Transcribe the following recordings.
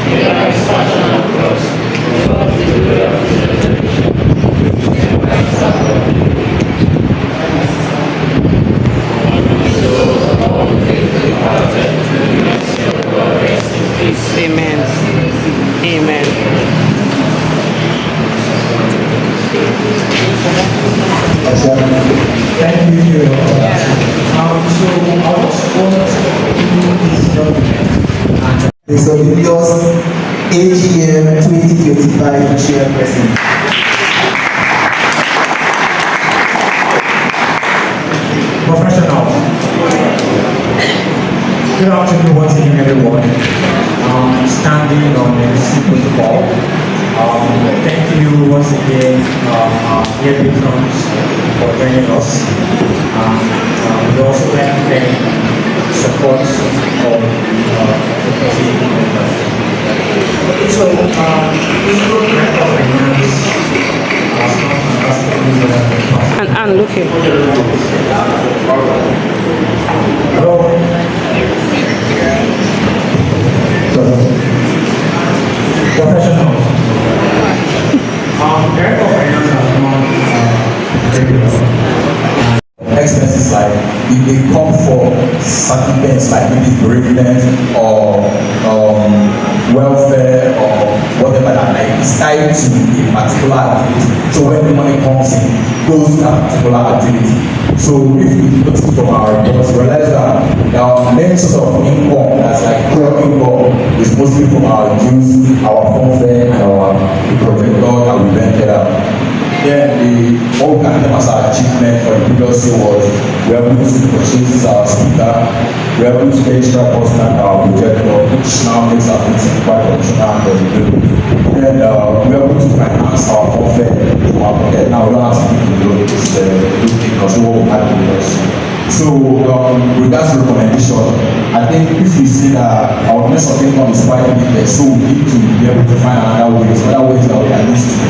Yes, my turn. Amen. Amen. Thank you. So I was going to this document. It's a videos AGM 2025 chairperson. Professional. Good afternoon once again, everyone. Standing on the protocol. Thank you once again, dear patrons, for joining us. We also like to thank support of the community members. So, this program of finance And look here. Professional. Director of finance has not expenses like if they come for certain events like maybe bereavement or welfare or whatever that like is tied to a particular activity. So when the money comes in, goes to that particular activity. So if we look from our reports, realize that our main source of income, that's like core income, is mostly from our dues, our phone fare, and our projector that we rented out. Then what we can name as our achievement for the previous year was we were able to purchase our speaker, we were able to pay extra cost on our projector, which now makes our meeting quite functional and available. Then we were able to finance our phone fare from our pocket. Now we don't have to keep the loan, it's a good thing because what we had with us. So with that recommendation, I think if we see that our means of income is quite limited, so we need to be able to find other ways that we can use to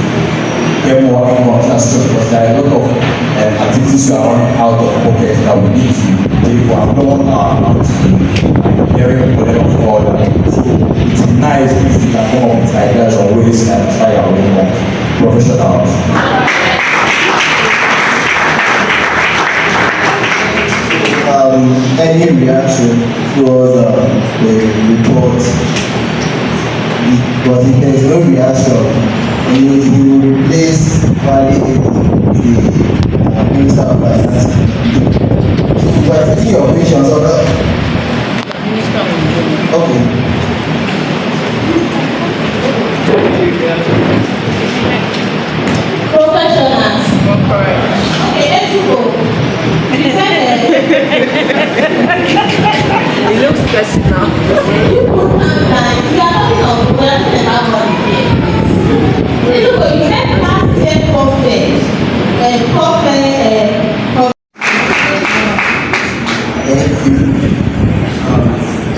get more income because there are a lot of activities we are running out of pocket that we need to pay for. I don't want our amount to be very important for all that. So it's nice if we can come up with ideas or ways to try our income professionals. Any reaction towards the report? But if there is no reaction, you will replace Valley with the Minister of Finance. You are taking your patience, okay? Professionals. Okay, let's go. He looks personal. You put timeline. You are talking of we're about money here. Look, you said last year profit and profit.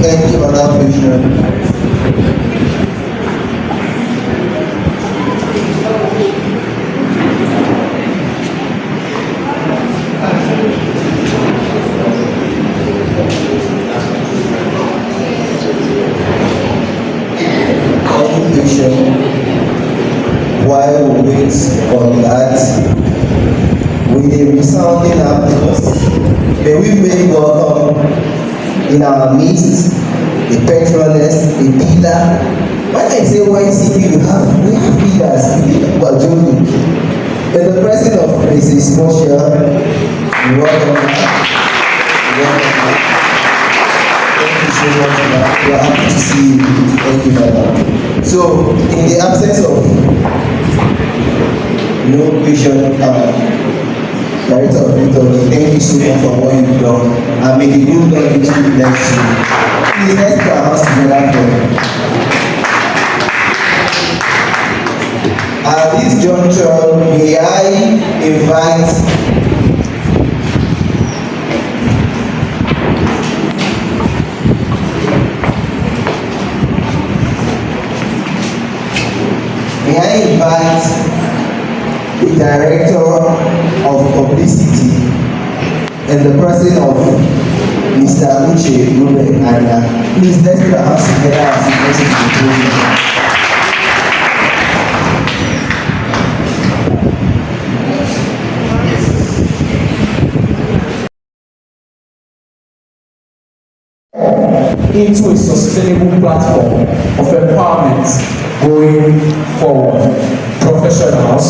Thank you, Madam Commissioner. While we wait on that, with a resounding applause, may we make welcome in our midst the patroness, the pillar. When I say YCP, we have leaders, people are joining. In the presence of Mrs. Moshe, we welcome her. Thank you so much, we are happy to see you. Thank you, madam. So, in the absence of no question, Director of Catering, thank you so much for what you Lord, and may the good Lord richly bless you. Please let's put our hands together for him. At this juncture, may I invite the Director of Publicity and the person of Mr. Uche Ruben Anya. Please let's put our hands together as we listen to the program. Into a sustainable platform of empowerment going forward. Professionals.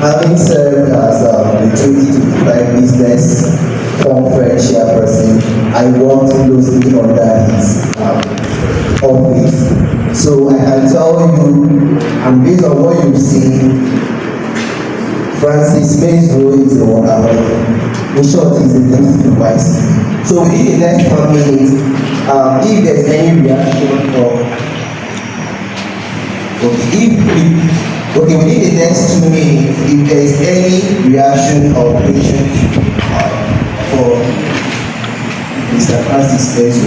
Having served as the 2025 Business Conference Chairperson, I worked closely under his office. So I can tell you, and based on what you've seen, Francis May's role is the one. In short, he's the deputy YCP. So within the next 1 minute, if there's any reaction or within the next 2 minutes, if there is any reaction or question for Mr. Francis May's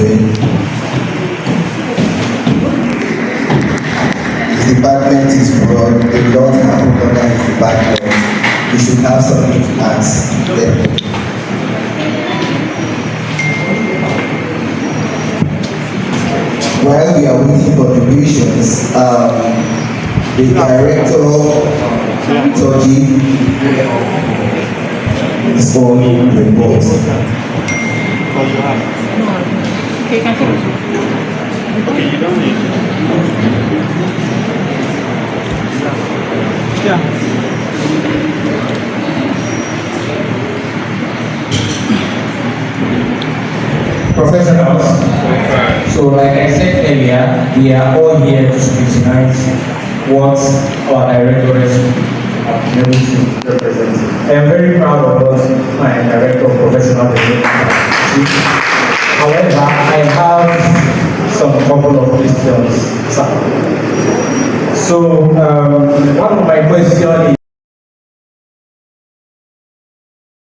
his department is broad, a lot happened under his department. We should have something to ask them. While we are waiting for the questions, the Director, Toji, is on report. Okay, continue. Okay, you don't need Yeah. Professionals. So like I said earlier, we are all here to scrutinize what our directors have been able to represent. I am very proud of what my Director of Professional Development. However, I have some couple of questions. So one of my questions is